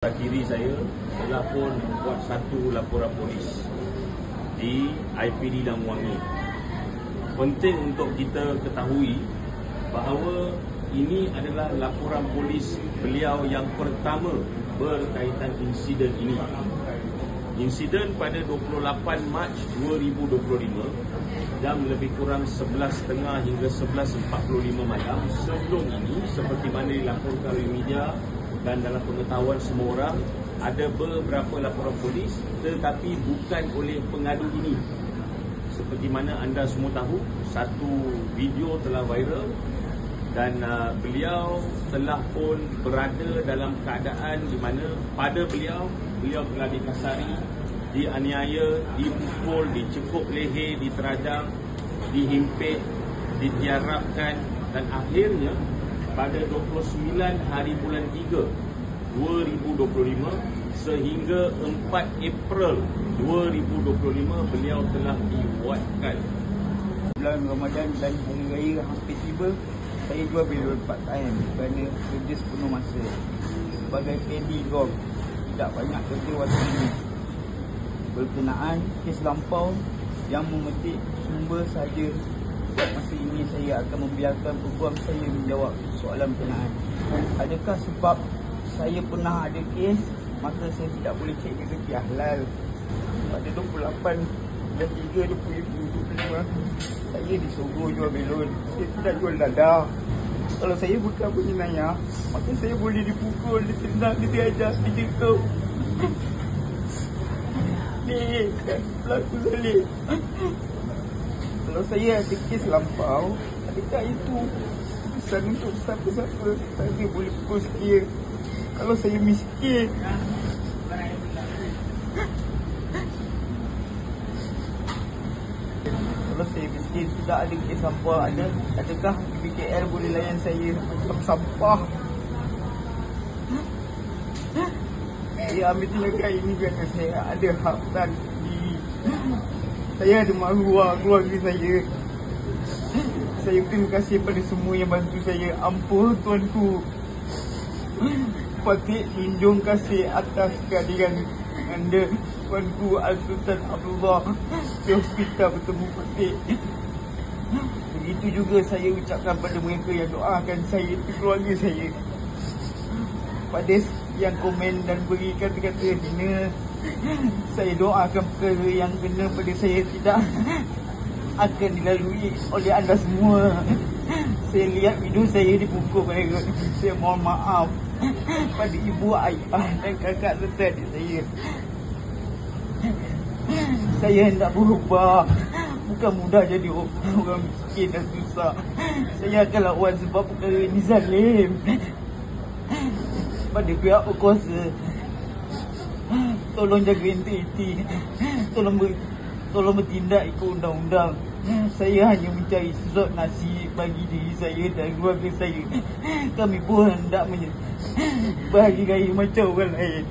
Kiri saya telah pun membuat satu laporan polis di IPD Lamuwangi. Penting untuk kita ketahui bahawa ini adalah laporan polis beliau yang pertama berkaitan insiden ini. Insiden pada 28 Mac 2025 jam lebih kurang 11.30 hingga 11.45 malam. Sebelum ini, seperti mana dilaporkan oleh media dan dalam pengetahuan semua orang, ada beberapa laporan polis tetapi bukan oleh pengadu ini. Seperti mana anda semua tahu, satu video telah viral dan beliau telah pun berada dalam keadaan di mana pada beliau telah dikasari, dianiaya, dipukul, dicekuk leher, diterajang, dihimpit, ditiarapkan dan akhirnya pada 29 hari bulan 3 2025 sehingga 4 April 2025 beliau telah diwatkan. Bulan Ramadan dan Hari Raya hampir tiba, saya jual belon part time kerana kerja sepenuh masa. Sebagai PD golf, tidak banyak kerja waktu ini. Berkenaan kes lampau yang memetik sumber saja, setiap masa ini saya akan membiarkan peguam saya menjawab soalan berkenaan. Adakah sebab saya pernah ada kes, maka saya tidak boleh cek rezeki halal? Pada 28 dan 3 2025 saya disuruh jual belon. Saya tidak jual dadah. Kalau saya bukan penjenayah, maka saya boleh dipukul, ditendang, ditiajar, dijekau. Ni kan pelaku zalim. Kalau saya ada kes lampau, adakah itu kesan untuk siapa-siapa? Saya boleh pukul sekian. Kalau saya miskin, kalau saya miskin, tidak ada kes lampau, adakah BKL boleh layan saya macam sampah? Saya ambil tindakan ini kerana saya ada hak dan diri. Saya ada maruah keluarga saya. Saya terima kasih pada semua yang bantu saya. Ampun tuanku. Patut junjung kasih atas kehadiran anda, tuanku Al-Sultan Abdullah di hospital bertemu Patut. Begitu juga saya ucapkan pada mereka yang doakan saya, keluarga saya. Pada yang komen dan beri kata-kata hina, saya doakan perkara yang kena pada saya tidak akan dilalui oleh anda semua. Saya lihat video saya dipukul mereka. Saya mohon maaf pada ibu, ayah dan kakak serta adik saya. Saya hendak berubah. Bukan mudah jadi orang miskin dan susah. Saya akan lawan sebab perkara ini zalim. Pada pihak berkuasa, tolong jaga integriti, tolong bertindak ikut undang-undang. Saya hanya mencari sesuap nasi bagi diri saya dan keluarga saya. Kami pun hendak bahagi raya macam orang lain.